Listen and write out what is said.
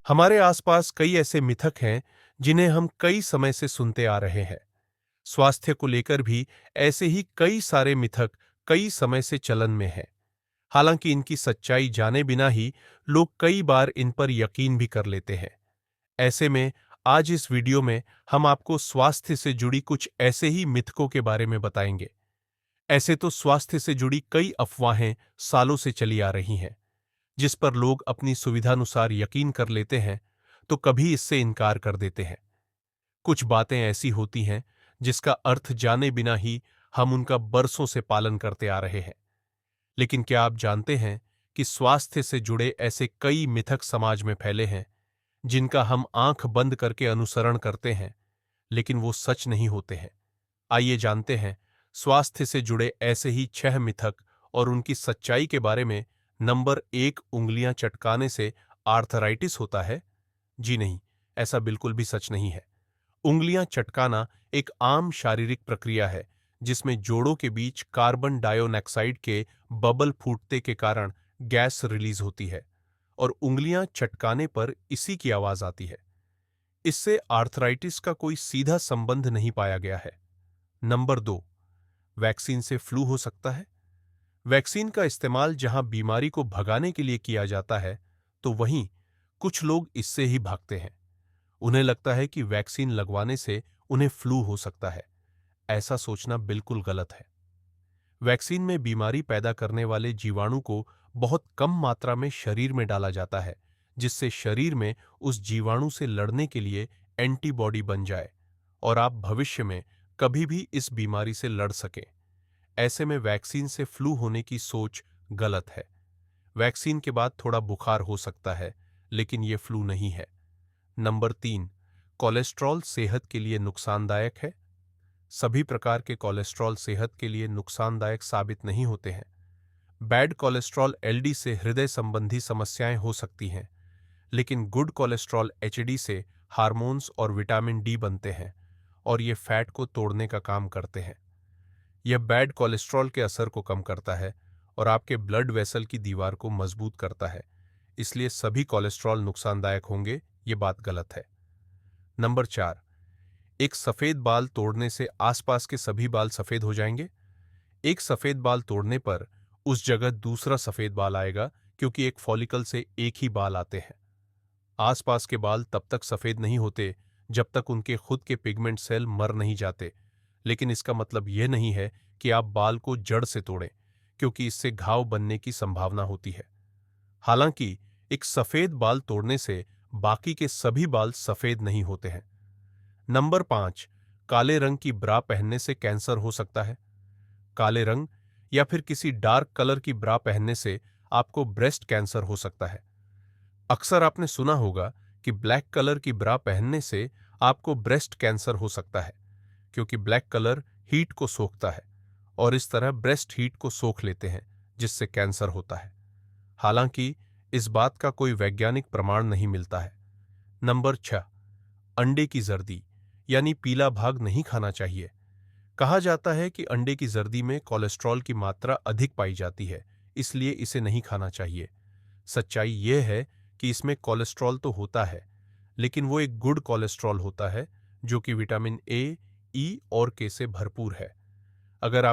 हमारे आसपास कई ऐसे मिथक हैं जिन्हें हम कई समय से सुनते आ रहे हैं। स्वास्थ्य को लेकर भी ऐसे ही कई सारे मिथक कई समय से चलन में हैं। हालांकि इनकी सच्चाई जाने बिना ही लोग कई बार इन पर यकीन भी कर लेते हैं। ऐसे में आज इस वीडियो में हम आपको स्वास्थ्य से जुड़ी कुछ ऐसे ही मिथकों के बारे में बताएंगे। ऐसे तो स्वास्थ्य से जुड़ी कई अफवाहें सालों से चली आ रही हैं, जिस पर लोग अपनी सुविधानुसार यकीन कर लेते हैं, तो कभी इससे इनकार कर देते हैं। कुछ बातें ऐसी होती हैं जिसका अर्थ जाने बिना ही हम उनका बरसों से पालन करते आ रहे हैं। लेकिन क्या आप जानते हैं कि स्वास्थ्य से जुड़े ऐसे कई मिथक समाज में फैले हैं जिनका हम आंख बंद करके अनुसरण करते हैं, लेकिन वो सच नहीं होते हैं। आइए जानते हैं स्वास्थ्य से जुड़े ऐसे ही 6 मिथक और उनकी सच्चाई के बारे में। नंबर 1, उंगलियां चटकाने से आर्थराइटिस होता है। जी नहीं, ऐसा बिल्कुल भी सच नहीं है। उंगलियां चटकाना एक आम शारीरिक प्रक्रिया है जिसमें जोड़ों के बीच कार्बन डाइऑक्साइड के बबल फूटने के कारण गैस रिलीज होती है और उंगलियां चटकाने पर इसी की आवाज आती है। इससे आर्थराइटिस का कोई सीधा संबंध नहीं पाया गया है। नंबर 2, वैक्सीन से फ्लू हो सकता है। वैक्सीन का इस्तेमाल जहां बीमारी को भगाने के लिए किया जाता है, तो वहीं कुछ लोग इससे ही भागते हैं। उन्हें लगता है कि वैक्सीन लगवाने से उन्हें फ्लू हो सकता है। ऐसा सोचना बिल्कुल गलत है। वैक्सीन में बीमारी पैदा करने वाले जीवाणु को बहुत कम मात्रा में शरीर में डाला जाता है, जिससे शरीर में उस जीवाणु से लड़ने के लिए एंटीबॉडी बन जाए और आप भविष्य में कभी भी इस बीमारी से लड़ सकें। ऐसे में वैक्सीन से फ्लू होने की सोच गलत है। वैक्सीन के बाद थोड़ा बुखार हो सकता है, लेकिन ये फ्लू नहीं है। नंबर 3, कोलेस्ट्रॉल सेहत के लिए नुकसानदायक है। सभी प्रकार के कोलेस्ट्रॉल सेहत के लिए नुकसानदायक साबित नहीं होते हैं। बैड कोलेस्ट्रॉल एलडी से हृदय संबंधी समस्याएं हो सकती हैं, लेकिन गुड कोलेस्ट्रॉल एचडी से हार्मोन्स और विटामिन डी बनते हैं और ये फैट को तोड़ने का काम करते हैं। यह बैड कोलेस्ट्रॉल के असर को कम करता है और आपके ब्लड वेसल की दीवार को मजबूत करता है। इसलिए सभी कोलेस्ट्रॉल नुकसानदायक होंगे, ये बात गलत है। नंबर 4, एक सफेद बाल तोड़ने से आसपास के सभी बाल सफेद हो जाएंगे। एक सफेद बाल तोड़ने पर उस जगह दूसरा सफेद बाल आएगा, क्योंकि एक फॉलिकल से एक ही बाल आते हैं। आसपास के बाल तब तक सफेद नहीं होते जब तक उनके खुद के पिगमेंट सेल मर नहीं जाते। लेकिन इसका मतलब यह नहीं है कि आप बाल को जड़ से तोड़ें, क्योंकि इससे घाव बनने की संभावना होती है। हालांकि एक सफेद बाल तोड़ने से बाकी के सभी बाल सफेद नहीं होते हैं। नंबर 5, काले रंग की ब्रा पहनने से कैंसर हो सकता है। काले रंग या फिर किसी डार्क कलर की ब्रा पहनने से आपको ब्रेस्ट कैंसर हो सकता है। अक्सर आपने सुना होगा कि ब्लैक कलर की ब्रा पहनने से आपको ब्रेस्ट कैंसर हो सकता है, क्योंकि ब्लैक कलर हीट को सोखता है और इस तरह ब्रेस्ट हीट को सोख लेते हैं, जिससे कैंसर होता है। हालांकि इस बात का कोई वैज्ञानिक प्रमाण नहीं मिलता है। नंबर 6, अंडे की जर्दी यानी पीला भाग नहीं खाना चाहिए। कहा जाता है कि अंडे की जर्दी में कोलेस्ट्रॉल की मात्रा अधिक पाई जाती है, इसलिए इसे नहीं खाना चाहिए। सच्चाई यह है कि इसमें कोलेस्ट्रॉल तो होता है, लेकिन वो एक गुड कोलेस्ट्रॉल होता है जो कि विटामिन ए, ई और के से भरपूर है। अगर आप